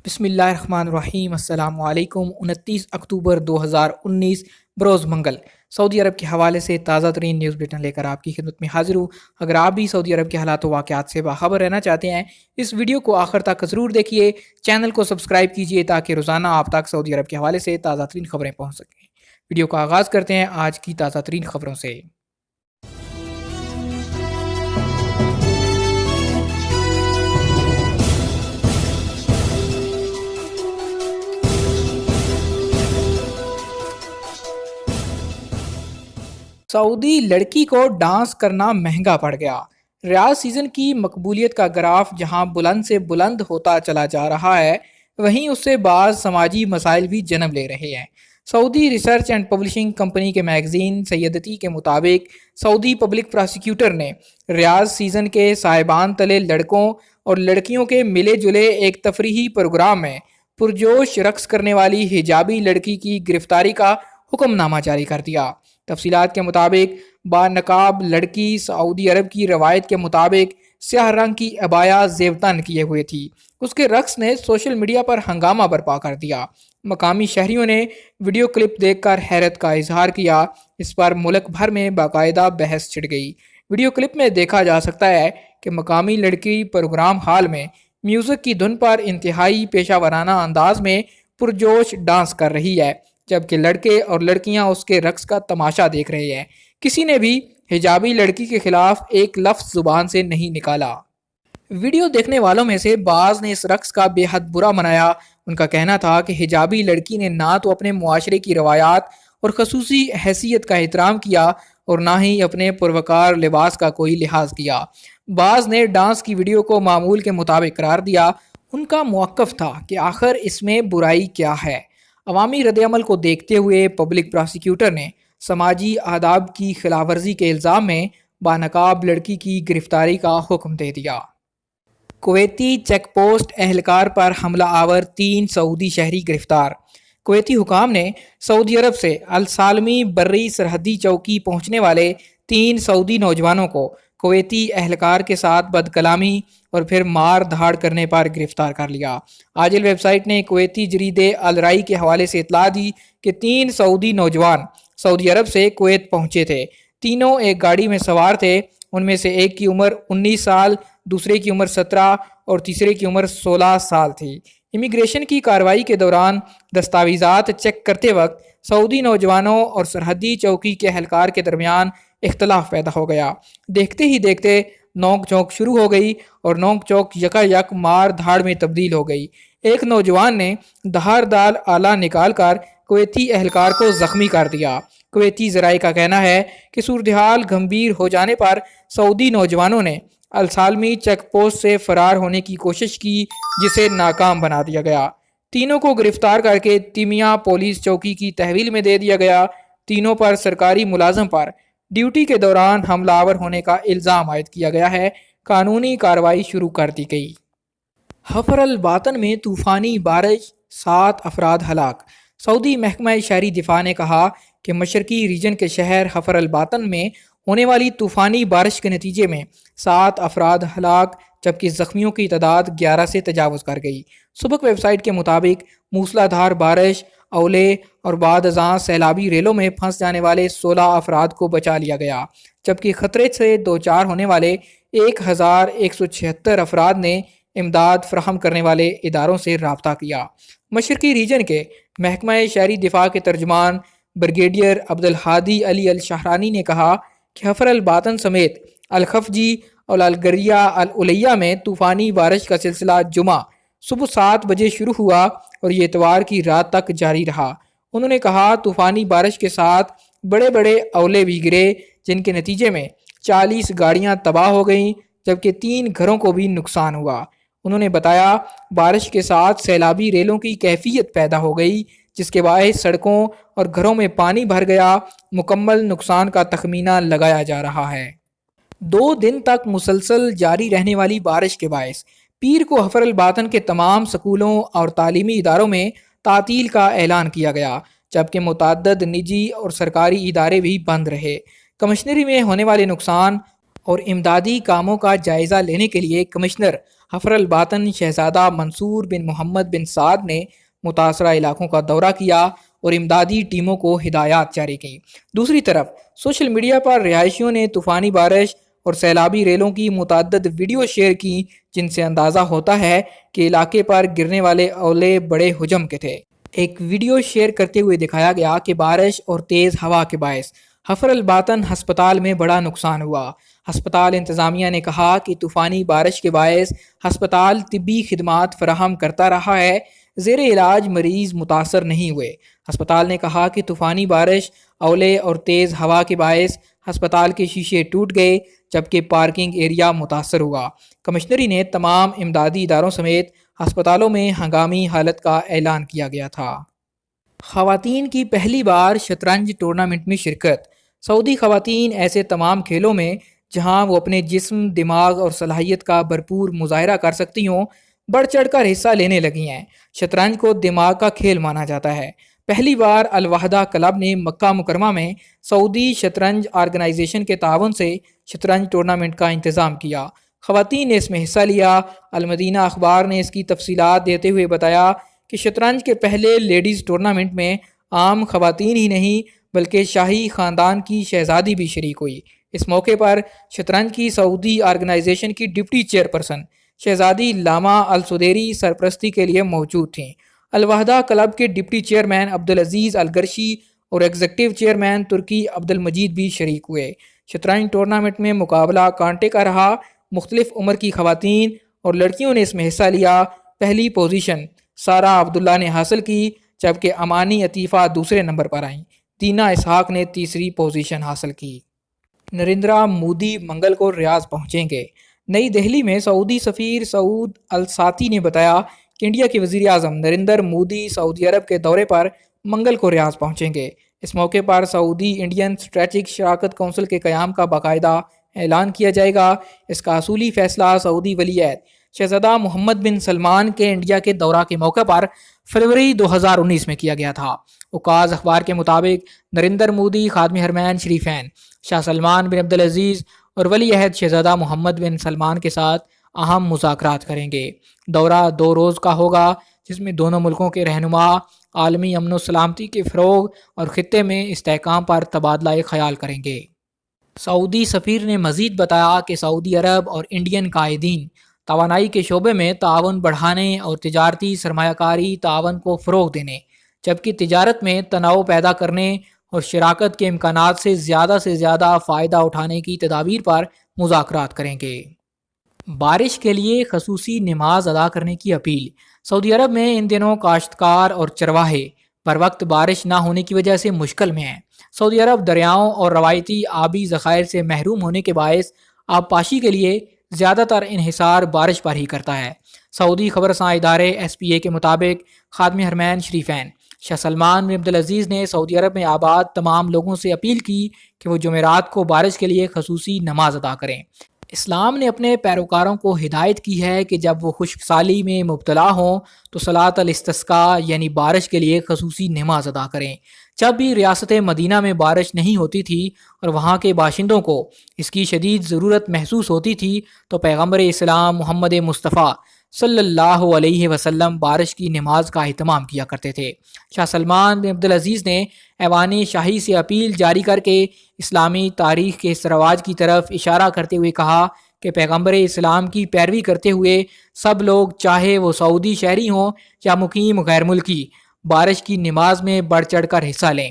بسم اللہ الرحمن الرحیم۔ السلام علیکم۔ 29 اکتوبر 2019 بروز منگل سعودی عرب کے حوالے سے تازہ ترین نیوز بلیٹن لے کر آپ کی خدمت میں حاضر ہوں۔ اگر آپ بھی سعودی عرب کے حالات و واقعات سے باخبر رہنا چاہتے ہیں، اس ویڈیو کو آخر تک ضرور دیکھیے، چینل کو سبسکرائب کیجیے تاکہ روزانہ آپ تک سعودی عرب کے حوالے سے تازہ ترین خبریں پہنچ سکیں۔ ویڈیو کا آغاز کرتے ہیں آج کی تازہ ترین خبروں سے۔ سعودی لڑکی کو ڈانس کرنا مہنگا پڑ گیا۔ ریاض سیزن کی مقبولیت کا گراف جہاں بلند سے بلند ہوتا چلا جا رہا ہے، وہیں اس سے بعض سماجی مسائل بھی جنم لے رہے ہیں۔ سعودی ریسرچ اینڈ پبلشنگ کمپنی کے میگزین سیدتی کے مطابق سعودی پبلک پراسیکیوٹر نے ریاض سیزن کے سائبان تلے لڑکوں اور لڑکیوں کے ملے جلے ایک تفریحی پروگرام میں پرجوش رقص کرنے والی حجابی لڑکی کی گرفتاری کا حکم نامہ جاری کر دیا۔ تفصیلات کے مطابق با نقاب لڑکی سعودی عرب کی روایت کے مطابق سیاہ رنگ کی عبایا زیب تن کیے ہوئے تھی۔ اس کے رقص نے سوشل میڈیا پر ہنگامہ برپا کر دیا۔ مقامی شہریوں نے ویڈیو کلپ دیکھ کر حیرت کا اظہار کیا۔ اس پر ملک بھر میں باقاعدہ بحث چھڑ گئی۔ ویڈیو کلپ میں دیکھا جا سکتا ہے کہ مقامی لڑکی پروگرام ہال میں میوزک کی دھن پر انتہائی پیشہ ورانہ انداز میں پرجوش ڈانس کر رہی ہے، جبکہ لڑکے اور لڑکیاں اس کے رقص کا تماشا دیکھ رہے ہیں۔ کسی نے بھی حجابی لڑکی کے خلاف ایک لفظ زبان سے نہیں نکالا۔ ویڈیو دیکھنے والوں میں سے بعض نے اس رقص کا بے حد برا منایا۔ ان کا کہنا تھا کہ حجابی لڑکی نے نہ تو اپنے معاشرے کی روایات اور خصوصی حیثیت کا احترام کیا اور نہ ہی اپنے پروکار لباس کا کوئی لحاظ کیا۔ بعض نے ڈانس کی ویڈیو کو معمول کے مطابق قرار دیا۔ ان کا موقف تھا کہ آخر اس میں برائی کیا ہے۔ عوامی رد عمل کو دیکھتے ہوئے پبلک پراسیکیوٹر نے سماجی آداب کی خلاف ورزی کے الزام میں بانقاب لڑکی کی گرفتاری کا حکم دے دیا۔ کویتی چیک پوسٹ اہلکار پر حملہ آور 3 سعودی شہری گرفتار۔ کویتی حکام نے سعودی عرب سے السالمی بری سرحدی چوکی پہنچنے والے 3 سعودی نوجوانوں کو کویتی اہلکار کے ساتھ بد کلامی اور پھر مار دھاڑ کرنے پر گرفتار کر لیا۔ عاجل ویب سائٹ نے کویتی جریدے الرائی کے حوالے سے اطلاع دی کہ 3 سعودی نوجوان سعودی عرب سے کویت پہنچے تھے۔ تینوں ایک گاڑی میں سوار تھے۔ ان میں سے ایک کی عمر 19 سال، دوسرے کی عمر 17 اور تیسرے کی عمر 16 سال تھی۔ امیگریشن کی کارروائی کے دوران دستاویزات چیک کرتے وقت سعودی نوجوانوں اور سرحدی چوکی کے اہلکار کے درمیان اختلاف پیدا ہو گیا۔ دیکھتے ہی دیکھتے نوک جھونک شروع ہو گئی اور نوک جھونک یک مار دھاڑ میں تبدیل ہو گئی۔ ایک نوجوان نے دھاردار آلہ نکال کر کویتی اہلکار کو زخمی کر دیا۔ کویتی ذرائع کا کہنا ہے کہ صورتحال گمبھیر ہو جانے پر سعودی نوجوانوں نے السالمی چیک پوسٹ سے فرار ہونے کی کوشش کی، جسے ناکام بنا دیا گیا۔ تینوں کو گرفتار کر کے تیمیا پولیس چوکی کی تحویل میں دے دیا گیا۔ تینوں پر سرکاری ملازم پر ڈیوٹی کے دوران حملہ آور ہونے کا الزام عائد کیا گیا ہے۔ قانونی کارروائی شروع کر دی گئی۔ حفر الباطن میں طوفانی بارش، 7 افراد ہلاک۔ سعودی محکمہ شہری دفاع نے کہا کہ مشرقی ریجن کے شہر حفر الباطن میں ہونے والی طوفانی بارش کے نتیجے میں 7 افراد ہلاک جبکہ زخمیوں کی تعداد 11 سے تجاوز کر گئی۔ سبق ویب سائٹ کے مطابق موسلا دھار بارش، اولے اور بعد ازاں سیلابی ریلوں میں پھنس جانے والے 16 افراد کو بچا لیا گیا، جبکہ خطرے سے دوچار ہونے والے 1176 افراد نے امداد فراہم کرنے والے اداروں سے رابطہ کیا۔ مشرقی ریجن کے محکمہ شہری دفاع کے ترجمان بریگیڈیئر عبدالہادی علی الشہرانی نے کہا کہ حفر الباطن سمیت الخفجی اور الگریہ الالیہ میں طوفانی بارش کا سلسلہ جمعہ صبح 7 بجے شروع ہوا اور یہ اتوار کی رات تک جاری رہا۔ انہوں نے کہا طوفانی بارش کے ساتھ بڑے بڑے اولے بھی گرے، جن کے نتیجے میں 40 گاڑیاں تباہ ہو گئیں جبکہ 3 گھروں کو بھی نقصان ہوا۔ انہوں نے بتایا بارش کے ساتھ سیلابی ریلوں کی کیفیت پیدا ہو گئی، جس کے باعث سڑکوں اور گھروں میں پانی بھر گیا۔ مکمل نقصان کا تخمینہ لگایا جا رہا ہے۔ 2 دن تک مسلسل جاری رہنے والی بارش کے باعث پیر کو حفر الباطن کے تمام سکولوں اور تعلیمی اداروں میں تعطیل کا اعلان کیا گیا، جبکہ متعدد نجی اور سرکاری ادارے بھی بند رہے۔ کمشنری میں ہونے والے نقصان اور امدادی کاموں کا جائزہ لینے کے لیے کمشنر حفر الباطن شہزادہ منصور بن محمد بن سعد نے متاثرہ علاقوں کا دورہ کیا اور امدادی ٹیموں کو ہدایات جاری کیں۔ دوسری طرف سوشل میڈیا پر رہائشیوں نے طوفانی بارش اور سیلابی ریلوں کی متعدد ویڈیو شیئر کی، جن سے اندازہ ہوتا ہے کہ علاقے پر گرنے والے اولے بڑے حجم کے تھے۔ ایک ویڈیو شیئر کرتے ہوئے دکھایا گیا کہ بارش اور تیز ہوا کے باعث حفر الباطن ہسپتال میں بڑا نقصان ہوا۔ ہسپتال انتظامیہ نے کہا کہ طوفانی بارش کے باعث ہسپتال طبی خدمات فراہم کرتا رہا ہے، زیر علاج مریض متاثر نہیں ہوئے۔ ہسپتال نے کہا کہ طوفانی بارش، اولے اور تیز ہوا کے باعث ہسپتال کے شیشے ٹوٹ گئے، جبکہ پارکنگ ایریا متاثر ہوا۔ کمشنری نے تمام امدادی اداروں سمیت ہسپتالوں میں ہنگامی حالت کا اعلان کیا گیا تھا۔ خواتین کی پہلی بار شطرنج ٹورنامنٹ میں شرکت۔ سعودی خواتین ایسے تمام کھیلوں میں جہاں وہ اپنے جسم، دماغ اور صلاحیت کا بھرپور مظاہرہ کر سکتی ہوں، بڑھ چڑھ کر حصہ لینے لگی ہیں۔ شطرنج کو دماغ کا کھیل مانا جاتا ہے۔ پہلی بار الوحدہ کلب نے مکہ مکرمہ میں سعودی شطرنج آرگنائزیشن کے تعاون سے شطرنج ٹورنامنٹ کا انتظام کیا۔ خواتین نے اس میں حصہ لیا۔ المدینہ اخبار نے اس کی تفصیلات دیتے ہوئے بتایا کہ شطرنج کے پہلے لیڈیز ٹورنامنٹ میں عام خواتین ہی نہیں بلکہ شاہی خاندان کی شہزادی بھی شریک ہوئی۔ اس موقع پر شطرنج کی سعودی آرگنائزیشن کی ڈپٹی چیئرپرسن شہزادی لاما السدیری سرپرستی کے لیے موجود تھیں۔ الوحدہ کلب کے ڈپٹی چیئرمین عبدالعزیز الگرشی اور ایگزیکٹو چیئرمین ترکی عبدالمجید بھی شریک ہوئے۔ شطرنج ٹورنامنٹ میں مقابلہ کانٹے کا رہا۔ مختلف عمر کی خواتین اور لڑکیوں نے اس میں حصہ لیا۔ پہلی پوزیشن سارہ عبداللہ نے حاصل کی، جبکہ امانی عطیفہ دوسرے نمبر پر آئیں۔ دینا اسحاق نے تیسری پوزیشن حاصل کی۔ نریندرا مودی منگل کو ریاض پہنچیں گے۔ نئی دہلی میں سعودی سفیر سعود الساتی نے بتایا کہ انڈیا کے وزیر اعظم نریندر مودی سعودی عرب کے دورے پر منگل کو ریاض پہنچیں گے۔ اس موقع پر سعودی انڈین اسٹریٹجک شراکت کونسل کے قیام کا باقاعدہ اعلان کیا جائے گا۔ اس کا اصولی فیصلہ سعودی ولی عہد شہزادہ محمد بن سلمان کے انڈیا کے دورہ کے موقع پر فروری 2019 میں کیا گیا تھا۔ اوقاز اخبار کے مطابق نریندر مودی خادم حرمین شریفین شاہ سلمان بن عبدالعزیز اور ولی عہد شہزادہ محمد بن سلمان کے ساتھ اہم مذاکرات کریں گے۔ دورہ 2 روز کا ہوگا، جس میں دونوں ملکوں کے رہنما عالمی امن و سلامتی کے فروغ اور خطے میں استحکام پر تبادلہ خیال کریں گے۔ سعودی سفیر نے مزید بتایا کہ سعودی عرب اور انڈین قائدین توانائی کے شعبے میں تعاون بڑھانے اور تجارتی سرمایہ کاری تعاون کو فروغ دینے، جبکہ تجارت میں تنوع پیدا کرنے اور شراکت کے امکانات سے زیادہ فائدہ اٹھانے کی تدابیر پر مذاکرات کریں گے۔ بارش کے لیے خصوصی نماز ادا کرنے کی اپیل۔ سعودی عرب میں ان دنوں کاشتکار اور چرواہے بر وقت بارش نہ ہونے کی وجہ سے مشکل میں ہیں۔ سعودی عرب دریاؤں اور روایتی آبی ذخائر سے محروم ہونے کے باعث آبپاشی کے لیے زیادہ تر انحصار بارش پر ہی کرتا ہے۔ سعودی خبرساں ادارے SPA کے مطابق خادم حرمین شریفین شاہ سلمان بن عبدالعزیز نے سعودی عرب میں آباد تمام لوگوں سے اپیل کی کہ وہ جمعرات کو بارش کے لیے خصوصی نماز ادا کریں۔ اسلام نے اپنے پیروکاروں کو ہدایت کی ہے کہ جب وہ خشک سالی میں مبتلا ہوں تو صلاۃ الاستسقاء یعنی بارش کے لیے خصوصی نماز ادا کریں۔ جب بھی ریاست مدینہ میں بارش نہیں ہوتی تھی اور وہاں کے باشندوں کو اس کی شدید ضرورت محسوس ہوتی تھی تو پیغمبر اسلام محمد مصطفیٰ صلی اللہ علیہ وسلم بارش کی نماز کا اہتمام کیا کرتے تھے۔ شاہ سلمان بن عبدالعزیز نے ایوان شاہی سے اپیل جاری کر کے اسلامی تاریخ کے اس رواج کی طرف اشارہ کرتے ہوئے کہا کہ پیغمبر اسلام کی پیروی کرتے ہوئے سب لوگ، چاہے وہ سعودی شہری ہوں یا مقیم غیر ملکی، بارش کی نماز میں بڑھ چڑھ کر حصہ لیں۔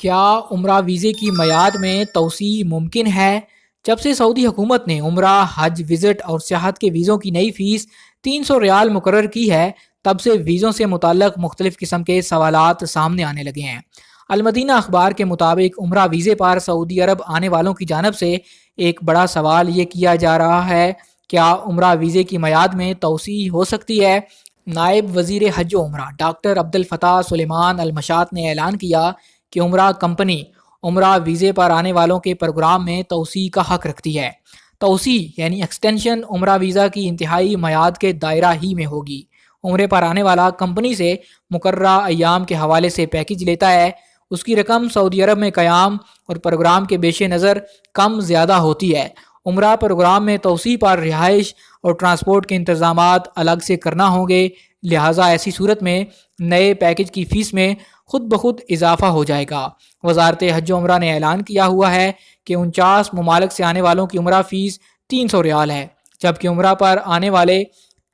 کیا عمرہ ویزے کی میعاد میں توسیع ممکن ہے؟ جب سے سعودی حکومت نے عمرہ، حج، وزٹ اور سیاحت کے ویزوں کی نئی فیس 300 ریال مقرر کی ہے، تب سے ویزوں سے متعلق مختلف قسم کے سوالات سامنے آنے لگے ہیں۔ المدینہ اخبار کے مطابق عمرہ ویزے پر سعودی عرب آنے والوں کی جانب سے ایک بڑا سوال یہ کیا جا رہا ہے، کیا عمرہ ویزے کی میعاد میں توسیع ہو سکتی ہے؟ نائب وزیر حج و عمرہ ڈاکٹر عبدالفتاح سلیمان المشات نے اعلان کیا کہ عمرہ کمپنی عمرہ ویزے پر آنے والوں کے پروگرام میں توسیع کا حق رکھتی ہے۔ توسیع یعنی ایکسٹینشن عمرہ ویزا کی انتہائی میعاد کے دائرہ ہی میں ہوگی۔ عمرے پر آنے والا کمپنی سے مقررہ ایام کے حوالے سے پیکج لیتا ہے، اس کی رقم سعودی عرب میں قیام اور پروگرام کے پیش نظر کم زیادہ ہوتی ہے عمرہ پروگرام میں توسیع پر رہائش اور ٹرانسپورٹ کے انتظامات الگ سے کرنا ہوں گے، لہٰذا ایسی صورت میں نئے پیکج کی فیس میں خود بخود اضافہ ہو جائے گا۔ وزارت حج و عمرہ نے اعلان کیا ہوا ہے کہ 49 ممالک سے آنے والوں کی عمرہ فیس 300 ریال ہے، جبکہ عمرہ پر آنے والے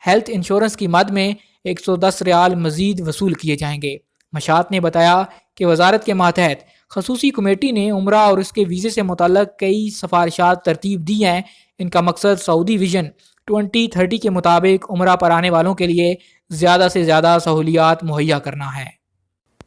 ہیلتھ انشورنس کی مد میں 110 ریال مزید وصول کیے جائیں گے۔ مشاط نے بتایا کہ وزارت کے ماتحت خصوصی کمیٹی نے عمرہ اور اس کے ویزے سے متعلق کئی سفارشات ترتیب دی ہیں۔ ان کا مقصد سعودی ویژن 2030 کے مطابق عمرہ پر آنے والوں کے لیے زیادہ سے زیادہ سہولیات مہیا کرنا ہے۔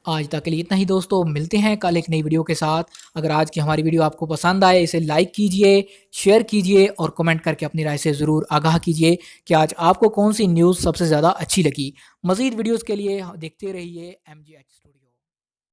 آج تک کے لیے اتنا ہی دوستو، ملتے ہیں کل ایک نئی ویڈیو کے ساتھ۔ اگر آج کی ہماری ویڈیو آپ کو پسند آئے اسے لائک کیجئے، شیئر کیجئے اور کمنٹ کر کے اپنی رائے سے ضرور آگاہ کیجئے کہ آج آپ کو کون سی نیوز سب سے زیادہ اچھی لگی۔ مزید ویڈیوز کے لیے دیکھتے رہیے MGH اسٹوڈیو۔